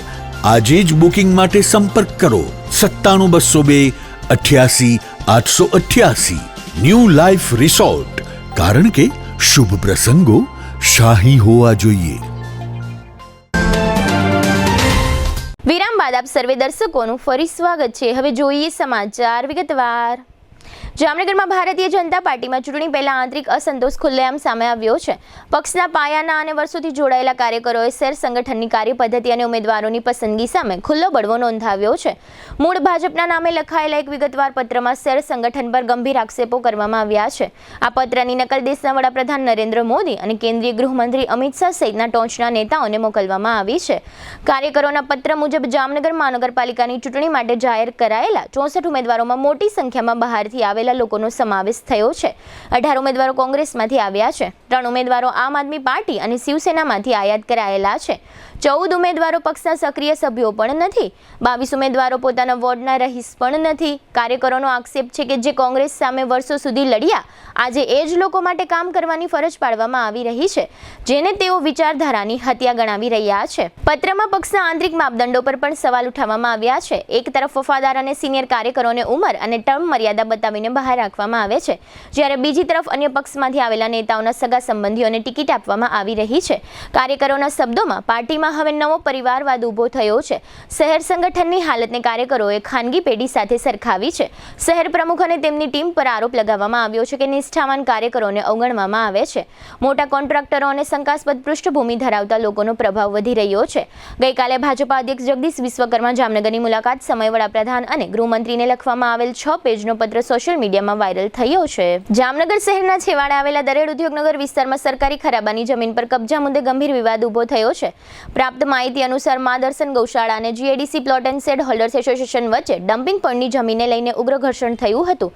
આજે જ બુકિંગ માટે સંપર્ક કરો 97 202 88 888. ન્યૂ લાઈફ રિસોર્ટ, કારણ કે શુભ પ્રસંગો શાહી હોવા જોઈએ. વિરામ બાદ આપ સર્વે દર્શકોનું ફરી સ્વાગત છે. હવે જોઈએ સમાચાર વિગતવાર. જામનગરમાં ભારતીય જનતા પાર્ટીમાં ચૂંટણી પહેલા આંતરિક અસંતોષ ખુલ્લેઆમ સામે આવ્યો છે. પક્ષના પાયાના અને વર્ષોથી જોડાયેલા કાર્યકરોએ શેર સંગઠનની કાર્યપદ્ધતિ અને ઉમેદવારોની પસંદગી સામે ખુલ્લો બળવો નોંધાવ્યો છે. મૂળ ભાજપના નામે લખાયેલા એક વિગતવાર પત્રમાં શેર સંગઠન પર ગંભીર આક્ષેપો કરવામાં આવ્યા છે. આ પત્રની નકલ દેશના વડાપ્રધાન નરેન્દ્ર મોદી અને કેન્દ્રીય ગૃહમંત્રી અમિત શાહ સહિતના ટોચના નેતાઓને મોકલવામાં આવી છે. કાર્યકરોના પત્ર મુજબ જામનગર મહાનગરપાલિકાની ચૂંટણી માટે જાહેર કરાયેલા 64 ઉમેદવારોમાં મોટી સંખ્યામાં બહારથી આવેલા લોકોનો સમાવેશ થયો છે. 18 ઉમેદવારો કોંગ્રેસમાંથી આવ્યા છે. 3 ઉમેદવારો આમ આદમી પાર્ટી અને શિવસેનામાંથી આયાત કરાયેલા છે. 14 ઉમેદવારો પક્ષના સક્રિય સભ્યો પણ નથી. 22 ઉમેદવારો પોતાના વોર્ડના રહીશ પણ નથી. કાર્યકરોનો આક્ષેપ છે કે જે કોંગ્રેસ સામે વર્ષો સુધી લડ્યા, આજે એ જ લોકો માટે કામ કરવાની ફરજ પાડવામાં આવી રહી છે, જેને તેઓ વિચારધારાની હત્યા ગણાવી રહ્યા છે. પત્રમાં પક્ષના આંતરિક માપદંડો પર પણ સવાલ ઉઠાવવામાં આવ્યા છે. એક તરફ વફાદાર અને સિનિયર કાર્યકરોને ઉંમર અને ટર્મ મર્યાદા બતાવવા બતાવીને બહાર રાખવામાં આવે છે, જ્યારે બીજી તરફ અન્ય પક્ષમાંથી આવેલા નેતાઓના સગા સંબંધીઓને ટિકિટ આપવામાં આવી રહી છે. કાર્યકરોના શબ્દોમાં પાર્ટીમાં હવે નવો પરિવારવાદ ઊભો થયો છે. શહેર સંગઠનની હાલતને કાર્યકરોએ ખાનગી પેઢી સાથે સરખાવી છે. શહેર પ્રમુખ અને તેમની ટીમ પર આરોપ લગાવવામાં આવ્યો છે કે નિષ્ઠાવાન કાર્યકરોને અવગણવામાં આવે છે. મોટા કોન્ટ્રાક્ટરો અને શંકાસ્પદ પૃષ્ઠભૂમિ ધરાવતા લોકોનો પ્રભાવ વધી રહ્યો છે. ગઈકાલે ભાજપા અધ્યક્ષ જગદીશ વિશ્વકર્મા જામનગરની મુલાકાત સમયે વડાપ્રધાન અને ગૃહમંત્રીને લખવામાં આવેલ 6 પેજનો પત્ર સોશિયલ મીડિયામાં વાયરલ થયો છે. જામનગર શહેરના છેવાડે આવેલા દરેડ ઉદ્યોગનગર વિસ્તારમાં સરકારી ખરાબાની જમીન પર કબજા મુદ્દે ગંભીર વિવાદ ઊભો થયો છે. પ્રાપ્ત માહિતી અનુસાર મા દર્શન ગૌશાળા અને GADC plot and shade holders association વચ્ચે ડમ્પિંગ પોઈન્ટની જમીનને લઈને ઉગ્ર ઘર્ષણ થયું હતું.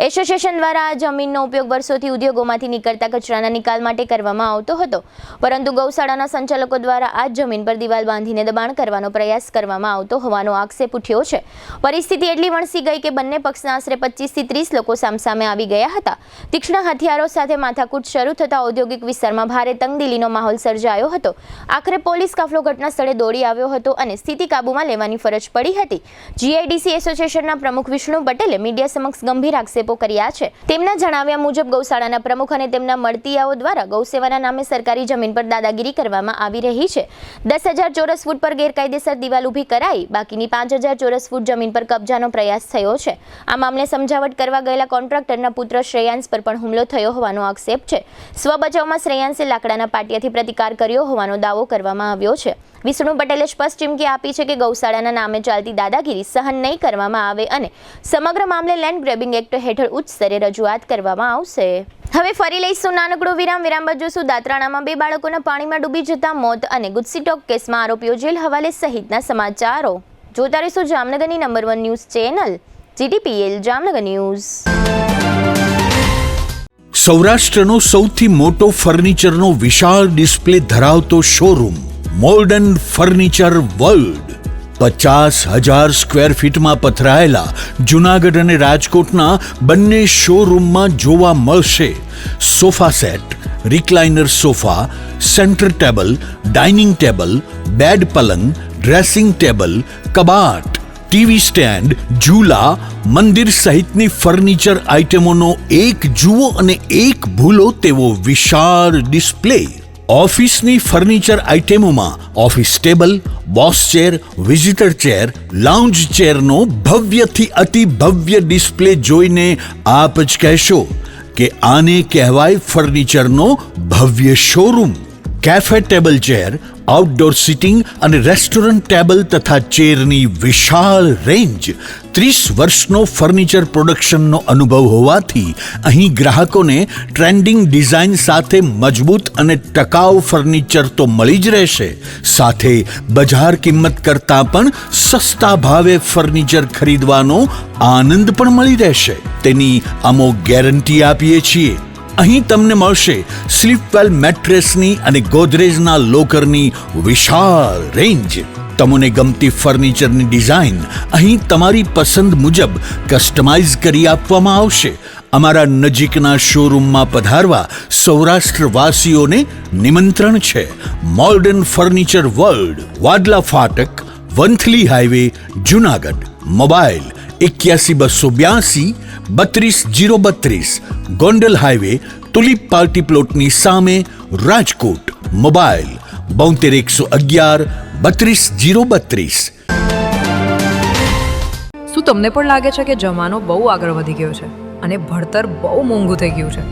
એસોસિએશન દ્વારા આ જમીનનો ઉપયોગ વર્ષોથી ઉદ્યોગોમાંથી નીકળતા કચરાના નિકાલ માટે કરવામાં આવતો હતો, પરંતુ ગૌશાળાના સંચાલકો દ્વારા આ જમીન પર દિવાલ બાંધીને દબાણ કરવાનો પ્રયાસ કરવામાં આવતો હોવાનો આક્ષેપ ઉઠ્યો છે. પરિસ્થિતિ એટલી વણસી ગઈ કે બંને પક્ષના આશરે 25 થી 30 લોકો સામસામે આવી ગયા હતા. તીક્ષ્ણ હથિયારો સાથે માથાકૂટ શરૂ થતા ઔદ્યોગિક વિસ્તારમાં ભારે તંગદિલીનો માહોલ સર્જાયો હતો. આખરે પોલીસ કાફલો ઘટના સ્થળે દોડી આવ્યો હતો અને સ્થિતિ કાબૂમાં લેવાની ફરજ પડી હતી. જીઆઈડીસી એસોસિએશનના પ્રમુખ વિષ્ણુ પટેલે મીડિયા સમક્ષ ગંભીર આક્ષેપો કર્યા છે. તેમના જણાવ્યા મુજબ ગૌશાળાના પ્રમુખ અને તેમના મળતિયાઓ દ્વારા ગૌસેવાના નામે સરકારી જમીન પર દાદાગીરી કરવામાં આવી રહી છે. 10,000 ચોરસ ફૂટ પર ગેરકાયદેસર દિવાલ ઊભી કરાઈ બાકીની 5,000 ચોરસ ફૂટ જમીન પર કબજાનો પ્રયાસ થયો છે. આ મામલે સમજાવટ કરવા ગયેલા કોન્ટ્રાક્ટરના પુત્ર શ્રેયાંશ પર પણ હુમલો થયો હોવાનો આક્ષેપ છે. સ્વબચાવમાં શ્રેયાંશે લાકડાના પાટિયાથી પ્રતિકાર કર્યો હોવાનો દાવો કરવામાં આવ્યો છે. વિષ્ણુ પટેલે સ્પષ્ટ ચીમકી આપી છે કે ગૌશાળાના નામે ચાલતી દાદાગીરી સહન નહીં કરવામાં આવે અને સમગ્ર મામલે લેન્ડ ગ્રેબિંગ એક્ટ હેઠળ ઉચ્ચ સ્તરે રજૂઆત કરવામાં આવશે. હવે ફરી લઈશું નાનકડો વિરામ બાદ જોશું દાત્રાણામાં 2 બાળકોના પાણીમાં ડૂબી જતા મોત અને ગુજસીટોક કેસમાં આરોપીઓ જેલ હવાલે સહિતના સમાચારો. જોતા રહીશું જામનગરની number 1 news channel GTPL Jamnagar news. સૌરાષ્ટ્રનો સૌથી મોટો ફર્નિચરનો વિશાળ ડિસ્પ્લે ધરાવતો showroom modern furniture world 50,000 square ફીટમાં પથરાયેલા જૂનાગઢ અને રાજકોટના બંને શોરૂમમાં જોવા મળશે sofa set, recliner sofa, centre table, dining table, bed પલંગ, ડ્રેસિંગ ટેબલ, કબાટ, ટીવી સ્ટેન્ડ, ઝૂલા, મંદિર સહિતની ફર્નિચર આઇટમોનો એક જુઓ અને એક ભૂલો તેવો વિશાળ ડિસ્પ્લે. ઓફિસની ફર્નિચર આઇટમોમાં office table, boss chair, visitor chair, lounge ચેરનો ભવ્યથી અતિ ભવ્ય ડિસ્પ્લે જોઈને આપ જ કહેશો કે આને કહેવાય ફર્નિચરનો ભવ્ય showroom. Cafe table chair, outdoor sitting અને રેસ્ટોરન્ટ ટેબલ તથા ચેરની વિશાળ રેન્જ. 30 વર્ષનો ફર્નિચર પ્રોડક્શનનો અનુભવ હોવાથી અહીં ગ્રાહકોને ટ્રેન્ડિંગ ડિઝાઇન સાથે મજબૂત અને ટકાઉ ફર્નિચર તો મળી જ રહેશે, સાથે બજાર કિંમત કરતાં પણ સસ્તા ભાવે ફર્નિચર ખરીદવાનો આનંદ પણ મળી રહેશે. તેની અમો ગેરંટી આપીએ છીએ. અહીં તમને મળશે સ્લીપવેલ મેટ્રેસની અને ગોદરેજના લોકરની વિશાળ રેન્જ. તમને ગમતી ફર્નિચરની ડિઝાઇન અહીં તમારી પસંદ મુજબ કસ્ટમાઇઝ કરી આપવામાં આવશે. અમારા નજીકના શોરૂમમાં પધારવા સૌરાષ્ટ્રવાસીઓને નિમંત્રણ છે. મોડર્ન ફર્નિચર વર્લ્ડ, વાડલા ફાટક, Vanthali highway, Junagadh. Mobile 81 282 32 032, Gondal highway, tulip party પ્લોટની સામે, રાજકોટ. મોબાઈલ 72 111 32 032. શું તમને પણ લાગે છે કે જમાનો બહુ આગળ વધી ગયો છે અને ભણતર બહુ મોંઘું થઈ ગયું છે?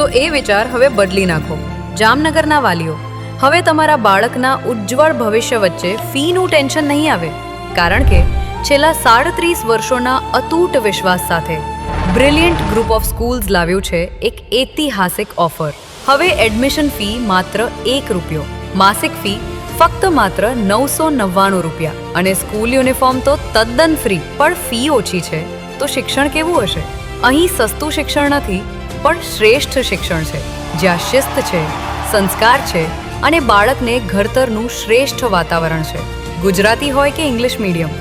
તો એ વિચાર હવે બદલી નાખો. જામનગરના વાલીઓ, હવે તમારા બાળકના ઉજ્જવળ ભવિષ્ય વચ્ચે ફીનું ટેન્શન નહીં આવે, કારણ કે છેલ્લા 37 વર્ષોના અતૂટ વિશ્વાસ સાથે બ્રિલિયન્ટ ગ્રુપ ઓફ સ્કૂલ્સ લાવ્યું છે એક ઐતિહાસિક ઓફર. હવે એડમિશન ફી માત્ર ₹1, માસિક ફી ફક્ત માત્ર ₹999 અને સ્કૂલ યુનિફોર્મ તો તદ્દન ફ્રી. પણ ફી ઓછી છે તો શિક્ષણ કેવું હશે? અહીં સસ્તું શિક્ષણ નથી, પણ શ્રેષ્ઠ શિક્ષણ છે, જ્યાં શિસ્ત છે, સંસ્કાર છે અને બાળકને ઘડતરનું શ્રેષ્ઠ વાતાવરણ છે. ગુજરાતી હોય કે ઇંગ્લિશ મીડિયમ,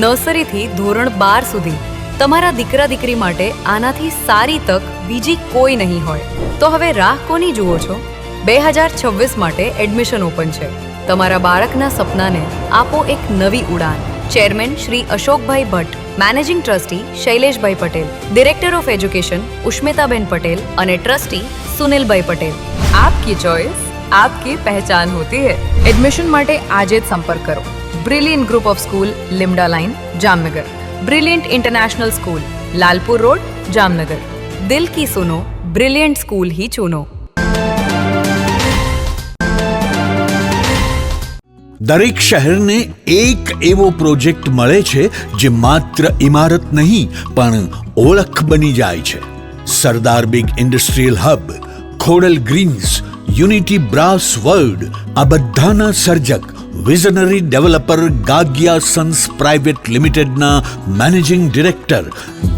નર્સરીથી ધોરણ 12 સુધી તમારા દીકરા દીકરી માટે આનાથી સારી તક બીજી કોઈ નહીં હોય. તો હવે રાહ કોની જુઓ છો? 2026 માટે એડમિશન ઓપન છે. તમારા બાળકના સપનાને આપો એક નવી ઉડાન. Chairman Shri Ashokbhai Bhatt, managing trustee Shaileshbhai Patel, director of education Ushmitaben Patel અને ટ્રસ્ટી સુનિલભાઈ પટેલ. આપકી ચોઇસ, આપકી પહેચાન હોતી હૈ. એડમિશન માટે આજે જ સંપર્ક કરો. Brilliant Group of School, Limda line, Jamnagar. Brilliant International School, Lalpur road, Jamnagar. દિલ કી સુનો, બ્રિલિયન્ટ સ્કૂલ ही चुनो. દરેક શહેરને એક એવો પ્રોજેક્ટ મળે છે જે માત્ર ઇમારત નહીં પણ ઓળખ બની જાય છે. Sardar big industrial hub, Khodal greens, unity brass world, આ બધાના સર્જક visionary developer Gagiya sons private લિમિટેડના મેનેજિંગ ડિરેક્ટર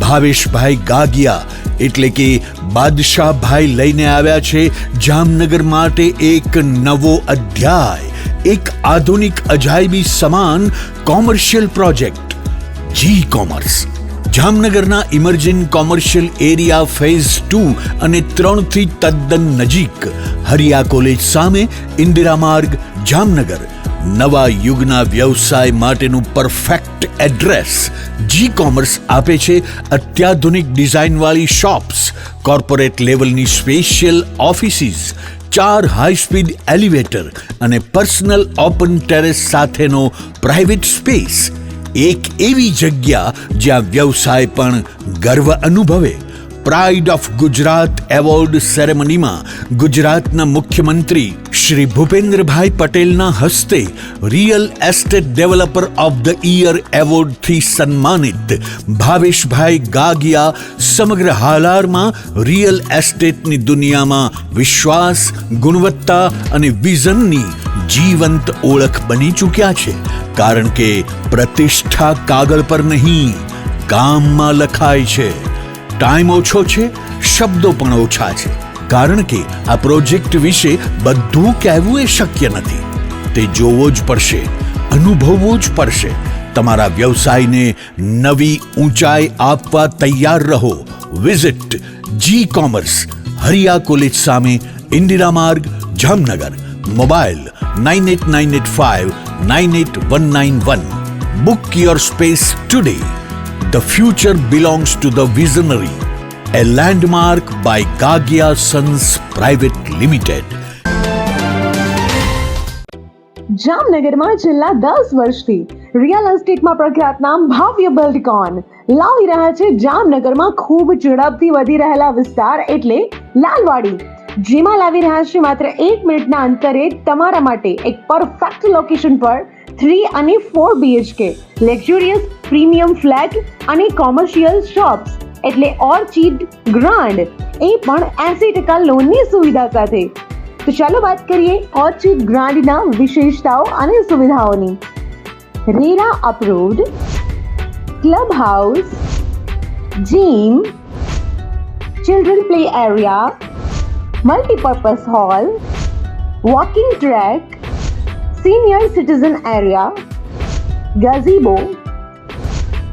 ભાવેશભાઈ ગાગિયા એટલે કે બાદશાહભાઈ લઈને આવ્યા છે જામનગર માટે એક નવો અધ્યાય, એક આધુનિક અજાયબી સમાન કોમર્શિયલ પ્રોજેક્ટ જી કોમર્સ. જામનગરના ઇમર્જિંગ કોમર્શિયલ એરિયા ફેઝ 2 અને 3 થી તદ્દન નજીક હરિયા કોલેજ સામે ઇન્દિરા માર્ગ, જામનગર. નવા યુગના વ્યવસાય માટેનું પરફેક્ટ એડ્રેસ. જી કોમર્સ આપે છે અત્યાધુનિક ડિઝાઇનવાળી શોપ્સ, કોર્પોરેટ લેવલની special offices, 4 high speed elevator અને પર્સનલ ઓપન ટેરેસ સાથેનો પ્રાઇવેટ સ્પેસ. એક એવી જગ્યા જ્યાં વ્યવસાય પણ ગર્વ અનુભવે. પ્રાઇડ ઓફ ગુજરાત એવોર્ડ સેરેમનીમાં ગુજરાતના મુખ્યમંત્રી શ્રી ભૂપેન્દ્રભાઈ પટેલના હસ્તે real estate developer of the year એવોર્ડથી સન્માનિત ભાવેશભાઈ ગાગિયા સમગ્ર હાલારમાં રિયલ એસ્ટેટની દુનિયામાં વિશ્વાસ, ગુણવત્તા અને વિઝનની જીવંત ઓળખ બની ચૂક્યા છે. કારણ કે પ્રતિષ્ઠા કાગળ પર નહીં, કામમાં લખાય છે. ટાઈમ ઓછો છે, શબ્દો પણ ઓછા છે, કારણ કે આ પ્રોજેક્ટ વિશે બધું કહેવું એ શક્ય નથી. તે જોવો જ પડશે, અનુભવવો જ પડશે. તમારા વ્યવસાયને નવી ઊંચાઈ આપવા તૈયાર રહો. વિઝિટ જી કોમર્સ, હરિયા કોલેજ સામે, ઇન્દિરા માર્ગ, Jamnagar. Mobile 9898598191. Book your space today. The future belongs to the visionary. A landmark by Gagia Sons Private Limited. જામનગરમાં છેલ્લા 10 વર્ષથી રિયલ એસ્ટેટમાં પ્રખ્યાત નામ ભવ્ય બિલ્ડકોન લાવી રહ્યા છે જામનગરમાં ખૂબ ઝડપથી વધી રહેલા વિસ્તાર એટલે લાલવાડી, જેમાં લાવી રહ્યા છે માત્ર 1 મિનિટના અંતરે તમારા માટે એક પરફેક્ટ લોકેશન પર 3 અને 4 BHK લક્ઝુરિયસ પ્રીમિયમ ફ્લેટ અને કોમર્શિયલ શોપ્સ એટલે ઓર્ચિડ ગ્રાન્ડ, એ પણ 80% લોનની સુવિધા સાથે. તો ચાલો વાત કરીએ ઓર્ચિડ ગ્રાન્ડના વિશેષતાઓ અને સુવિધાઓની. RERA approved, club house, gym, children play area, multipurpose hall, walking track, senior citizen area, gazebo,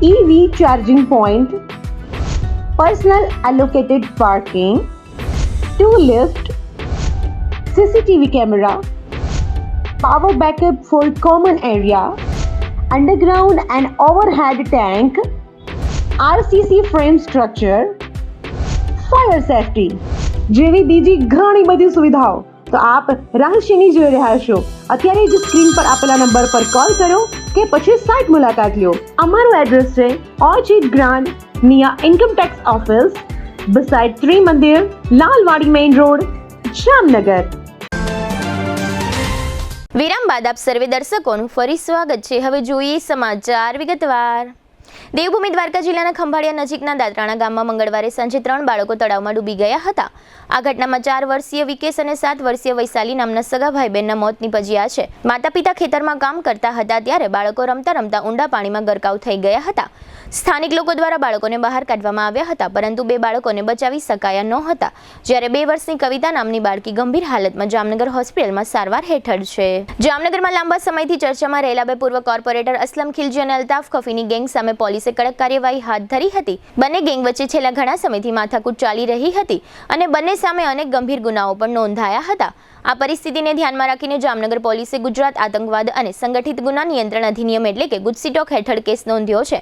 EV charging point, personal allocated parking, 2 lift, CCTV camera, power backup for common area, underground and overhead tank, RCC frame structure, fire safety જેવી બીજી ઘણી બધી સુવિધાઓ. તો આપ રહસ્યની જોઈ રહ્યા છો. અત્યારે જ સ્ક્રીન પર આપેલા નંબર પર કોલ કરો કે પછી સાઇટ મુલાકાત લો. અમારું એડ્રેસ છે Orchid Grand near income tax office, beside Trimandir, Lalwadi main road, Jamnagar. વિરામ બાદ આપ સર્વે દર્શકોનું ફરી સ્વાગત છે. હવે જોઈએ સમાચાર વિગતવાર. દેવભૂમિ દ્વારકા જિલ્લાના ખંભાળિયા નજીકના દાત્રાણા ગામમાં મંગળવારે સાંજે 3 બાળકો તળાવમાં ડૂબી ગયા હતા. આ ઘટનામાં 4 વર્ષીય વિકેશ અને 7 વર્ષીય વૈશાલી નામના સગા ભાઈ બહેનના મોત નીપજ્યા છે. માતા પિતા ખેતરમાં કામ કરતા હતા ત્યારે બાળકો રમતા રમતા ઊંડા પાણીમાં ગરકાવ થઈ ગયા હતા. સ્થાનિક લોકો દ્વારા બાળકોને બહાર કાઢવામાં આવ્યા હતા, પરંતુ 2 બાળકોને બચાવી શકાયા નહોતા. જ્યારે 2 વર્ષની કવિતા નામની બાળકી ગંભીર હાલતમાં જામનગર હોસ્પિટલમાં સારવાર હેઠળ છે. જામનગરમાં લાંબા સમયથી ચર્ચામાં રહેલા 2 પૂર્વ કોર્પોરેટર અસલમ ખિલજી અને અલ્તાફ ખફીની ગેંગ સામે પોલીસ પોલીસે કડક કાર્યવાહી હાથ ધરી હતી. બંને ગેંગ વચ્ચે છેલ્લા ઘણા સમયથી માથાકૂટ ચાલી રહી હતી અને બંને સામે અનેક ગંભીર ગુનાઓ પણ નોંધાયા હતા. આ પરિસ્થિતિને ધ્યાનમાં રાખીને જામનગર પોલીસે ગુજરાત આતંકવાદ અને સંગઠિત ગુના નિયંત્રણ અધિનિયમ એટલે કે ગુજસીટોક હેઠળ કેસ નોંધ્યો છે.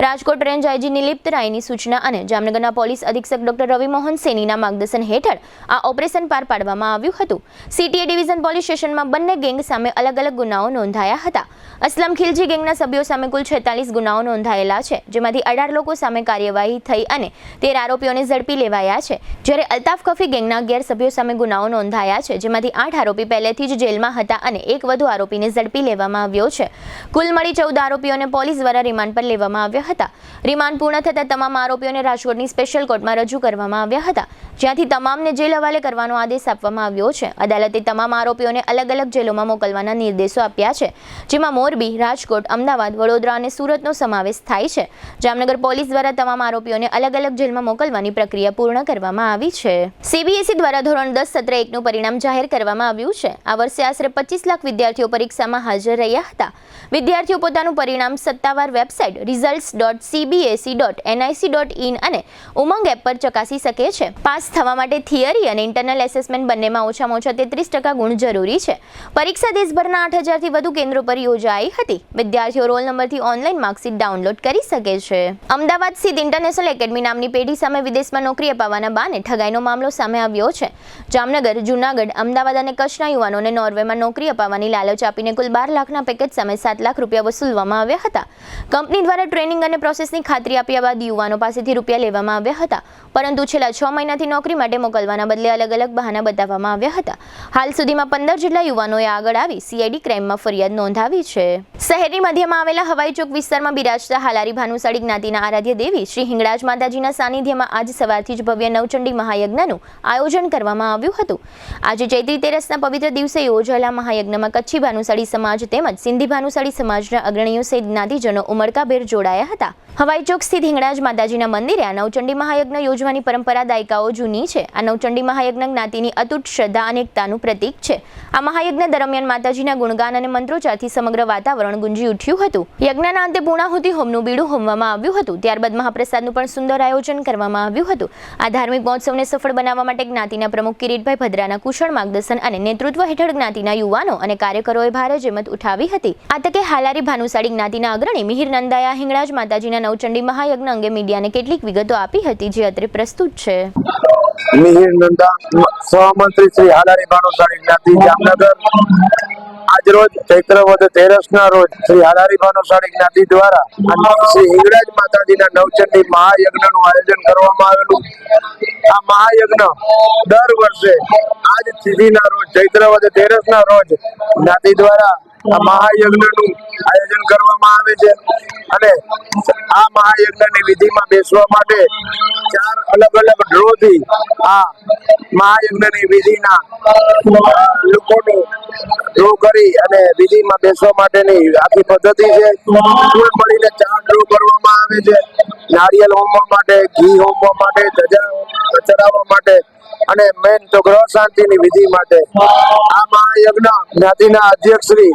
રાજકોટ રેન્જ આઈજી નિલિપ્ત રાયની સૂચના અને જામનગરના પોલીસ અધિક્ષક ડોક્ટર રવિમોહન સેનીના માર્ગદર્શન હેઠળ આ ઓપરેશન પાર પાડવામાં આવ્યું હતું. સીટીએ ડિવિઝન પોલીસ સ્ટેશનમાં બંને ગેંગ સામે અલગ અલગ ગુનાઓ નોંધાયા હતા. અસલમ ખિલજી ગેંગના સભ્યો સામે કુલ 46 ગુનાઓ નોંધાયેલા છે, જેમાંથી 18 લોકો સામે કાર્યવાહી થઈ અને 13 આરોપીઓને ઝડપી લેવાયા છે, જ્યારે અલ્તાફ કફી ગેંગના 11 સભ્યો સામે ગુનાઓ નોંધાયા છે, જેમાંથી 8 આરોપી પહેલેથી જ જેલમાં હતા અને એક વધુ આરોપીને ઝડપી લેવામાં આવ્યો છે. કુલ મળી 14 આરોપીઓને પોલીસ દ્વારા રિમાન્ડ પર લેવામાં આવ્યા હતા. રિમાન્ડ પૂર્ણ થતાં તમામ આરોપીઓને રાજકોટની સ્પેશિયલ કોર્ટમાં રજૂ કરવામાં આવ્યા હતા, જ્યાંથી તમામને જેલ હવાલે કરવાનો આદેશ આપવામાં આવ્યો છે. અદાલતે તમામ આરોપીઓને અલગ અલગ જેલોમાં મોકલવાના નિર્દેશો આપ્યા છે, જેમાં મોરબી, રાજકોટ, અમદાવાદ, વડોદરા અને સુરતનો સમાવેશ થાય છે. જામનગર પોલીસ દ્વારા તમામ આરોપીઓને અલગ અલગ જેલમાં મોકલવાની પ્રક્રિયા પૂર્ણ કરવામાં આવી છે. સીબીએસઈ દ્વારા ધોરણ 10 સત્ર 1નું પરિણામ જાહેર કરવામાં આવ્યું છે. આ વર્ષે આશરે 25 લાખ વિદ્યાર્થીઓ પરીક્ષામાં હાજર રહ્યા હતા. વિદ્યાર્થીઓ પોતાનું પરિણામ સત્તાવાર વેબસાઇટ results.cbse.nic.in અને ઉમંગ એપ પર ચકાસી શકે છે. પાસ થવા માટે થિયરી અને ઇન્ટરનલ એસેસમેન્ટ બંનેમાં ઓછામાં ઓછા 33% ગુણ જરૂરી છે. પરીક્ષા દેશભરના 8000થી વધુ કેન્દ્રો પર યોજાઈ હતી. વિદ્યાર્થીઓ રોલ નંબરથી ઓનલાઈન માર્કશીટ ડાઉનલોડ કરી શકે છે. અમદાવાદ સ્થિત ઇન્ટરનેશનલ એકેડમી નામની પેઢી સામે વિદેશમાં નોકરી અપાવવાના બહાને ઠગાઈનો મામલો સામે આવ્યો છે. જામનગર, જૂનાગઢ, અમદાવાદ અને કચ્છના યુવાનોને નોર્વેમાં નોકરી અપાવવાની લાલચ આપીને કુલ 12 લાખના પેકેજ સામે 7 લાખ રૂપિયા વસૂલવામાં આવ્યા હતા. કંપની દ્વારા ટ્રેનિંગ અને પ્રોસેસની ખાતરી આપ્યા બાદ યુવાનો પાસેથી રૂપિયા લેવામાં આવ્યા હતા, પરંતુ છેલ્લા 6 મહિનાથી નોકરી માટે મોકલવાના બદલે અલગ અલગ બહાના બતાવવામાં આવ્યા હતા. હાલ સુધીમાં 15 જેટલા યુવાનોએ આગળ આવી સીઆઈડી ક્રાઇમમાં ફરિયાદ નોંધાવી છે. શહેરની મધ્યમાં આવેલા હવાઈ ચોક વિસ્તારમાં બિરાજતા હાલારી ભાનુશાળી જ્ઞાતિના આરાધ્ય દેવી શ્રી હિંગળાજ માતાજીના સાનિધ્યમાં આજ સવારથી જ ભવ્ય નવચંડી મહાયજ્ઞનું આયોજન કરવામાં આવ્યું હતું. આજે ચૈત્રી તેરસના પવિત્ર દિવસે યોજાયેલા મહાયજ્ઞમાં કચ્છી ભાનુશાળી સમાજ તેમજ સિંધી ભાનુશાળી સમાજના અગ્રણીઓ સહિત જ્ઞાતિજનો ઉમળકાભેર જોડાયા હતા. હવાઈ ચોક સ્થિત હિંગળાજ માતાજીના મંદિરે આ નવચંડી મહાયજ્ઞ યોજવાની પરંપરા દાયકાઓ જૂની છે. આ નવચંડી મહાયજ્ઞ જ્ઞાતિની અતૂટ શ્રદ્ધા અને એકતાનું પ્રતીક છે. આ મહાયજ્ઞ દરમિયાન માતાજીના ગુણગાન અને મંત્રોચ્ચારથી સમગ્ર વાતાવરણ ગુંજી ઉઠ્યું હતું. યજ્ઞના અંતે પૂર્ણાહુતિ હોમનું બીડું હોમવામાં આવ્યું હતું. ત્યારબાદ મહાપ્રસાદનું પણ સુંદર આયોજન કરવામાં આવ્યું હતું. આ ધાર્મિક મહોત્સવને સફળ બનાવવા માટે જ્ઞાતિના પ્રમુખ કિરીટભાઈ ભદ્રાના કુશળ માર્ગદર્શન અને નેતૃત્વ હેઠળ જ્ઞાતિના યુવાનો અને કાર્યકરોએ ભારે જહેમત ઉઠાવી હતી. આ તકે હાલારી ભાનુશાળી જ્ઞાતિના અગ્રણી મિહિર નંદાયા હિંગળાજ માતાજીના નવચંડી મહાયજ્ઞ અંગે મીડિયાને કેટલીક વિગતો આપી હતી, જે અત્રે પ્રસ્તુત છે. મિહિર નંદા, સહમંત્રી શ્રી હાલારી ભાનુશાળી જ્ઞાતિ જામનગર. આજરોજ ચૈત્ર વદ 13ના રોજ શ્રી હાલારી ભાનુશાળી જ્ઞાતિ દ્વારા શ્રી હિંગળાજ માતાજીના નવચંડી મહાયજ્ઞનું આયોજન કરવામાં આવેલું. આ મહાયજ્ઞ દર વર્ષે આજ તિથિના રોજ ચૈત્ર વદ 13ના રોજ જ્ઞાતિ દ્વારા આ મહાયજ્ઞનું આયોજન કરવામાં આવે છે અને આ મહાયજ્ઞની વિધિમાં બેસવા માટે 4 અલગ અલગ ડ્રોથી આ મહાયજ્ઞની વિધિના લોકોનું ડ્રો કરી અને વિધિમાં બેસવા માટેની આખી પદ્ધતિ છે. કુલ મળીને 4 ડ્રો કરવામાં આવે છે. નારિયેલ હોમવા માટે, ઘી હોમવા માટે, ધજા ચડાવવા માટે અને મેન તો ગ્રહ શાંતિની વિધિ માટે. આ મહાયજ્ઞ જ્ઞાતિના અધ્યક્ષ શ્રી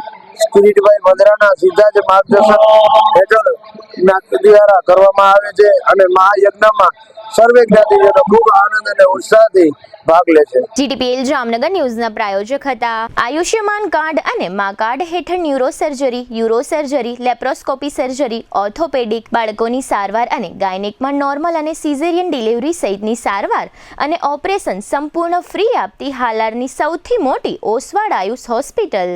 કિરીટભાઈ ભદ્રાના સીધા જ માર્ગદર્શન હેઠળ જ્ઞાતિ દ્વારા કરવામાં આવે છે અને મહાયજ્ઞમાં સર્વે જ્ઞાતિજનો ખૂબ આનંદ અને ઉત્સાહથી ભાગ લે છે. જીટીપીએલ જામનગર ન્યૂઝના પ્રાયોજક હતા. આયુષ્યમાન કાર્ડ અને મા કાર્ડ હેઠળ neuro surgery, euro surgery, laparoscopy surgery, orthopaedic, બાળકોની સારવાર અને ગાયનેકમાં નોર્મલ અને સિઝેરિયન ડિલિવરી સહિતની સારવાર અને ઓપરેશન સંપૂર્ણ ફ્રી આપતી હાલારની સૌથી મોટી ઓસવાડ આયુષ હોસ્પિટલ.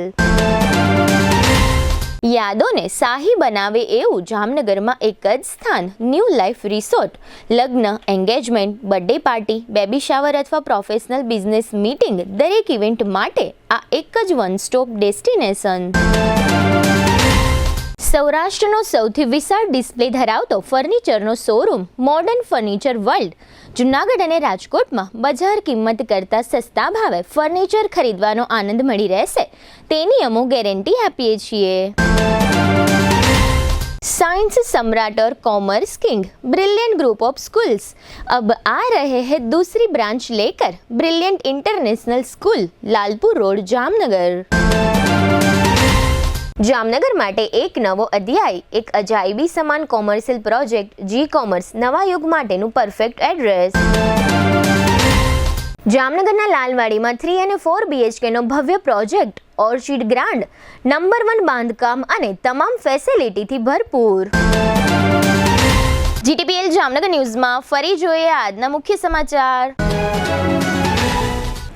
યાદોને શાહી બનાવે એવું જામનગરમાં એક જ સ્થાન, ન્યૂ લાઈફ રિસોર્ટ. લગ્ન, engagement, birthday party, baby shower અથવા પ્રોફેશનલ બિઝનેસ મીટિંગ, દરેક ઇવેન્ટ માટે આ એક જ વન સ્ટોપ ડેસ્ટિનેશન. સૌરાષ્ટ્રનો સૌથી વિશાળ ડિસ્પ્લે ધરાવતો ફર્નિચરનો showroom modern furniture world Junagadh અને રાજકોટમાં બજાર કિંમત કરતાં સસ્તા ભાવે ફર્નિચર ખરીદવાનો આનંદ મળી રહેશે, તેની અમો ગેરંટી આપીએ છીએ. साइंस सम्राट और commerce king brilliant group of schools अब आ रहे हैं दूसरी ब्रांच लेकर. Brilliant international school, Lalpur road, Jamnagar. Jamnagar માટે એક નવો અધ્યાય, એક અજાયબી સમાન કોમર્શિયલ પ્રોજેક્ટ જી કોમર્સ નવા યુગ માટેનું પરફેક્ટ એડ્રેસ. જામનગરના લાલવાડીમાં 3 અને 4 BHK નો ભવ્ય પ્રોજેક્ટ, ઓર્ચિડ ગ્રાન્ડ, નંબર 1 બાંધકામ અને તમામ ફેસિલિટીથી ભરપૂર. GTPL જામનગર ન્યૂઝમાં ફરી જોઈએ આજના મુખ્ય સમાચાર.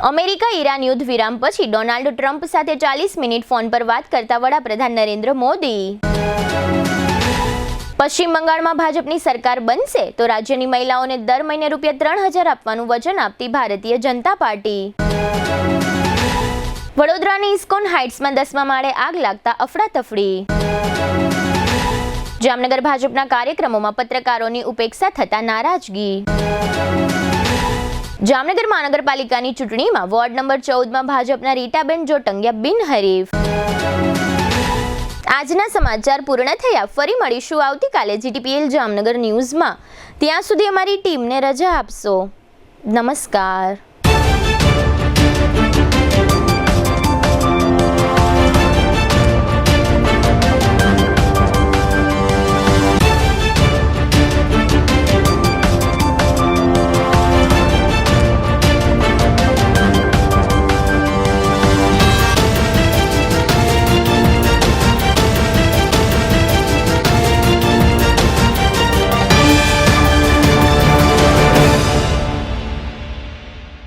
અમેરિકા ઈરાન યુદ્ધ વિરામ પછી ડોનાલ્ડ ટ્રમ્પ સાથે 40 મિનિટ ફોન પર વાત કરતા વડાપ્રધાન નરેન્દ્ર મોદી. પશ્ચિમ બંગાળમાં ભાજપની સરકાર બનશે તો રાજ્યની મહિલાઓને દર મહિને ₹3,000 આપવાનું વચન આપતી ભારતીય જનતા પાર્ટી. વડોદરાની ઇસ્કોન હાઇટ્સમાં 10મા માળે આગ લાગતા અફડાતફડી. જામનગર ભાજપના કાર્યક્રમોમાં પત્રકારોની ઉપેક્ષા થતા નારાજગી. જામનગર મહાનગરપાલિકાની ચૂંટણીમાં વોર્ડ નંબર 14માં ભાજપના રીટાબેન જોટંગિયા બિનહરીફ. આજના સમાચાર પૂર્ણ થયા. ફરી મળીશું આવતીકાલે GTPL જામનગર ન્યૂઝમાં. ત્યાં સુધી અમારી ટીમને રજા આપશો. નમસ્કાર.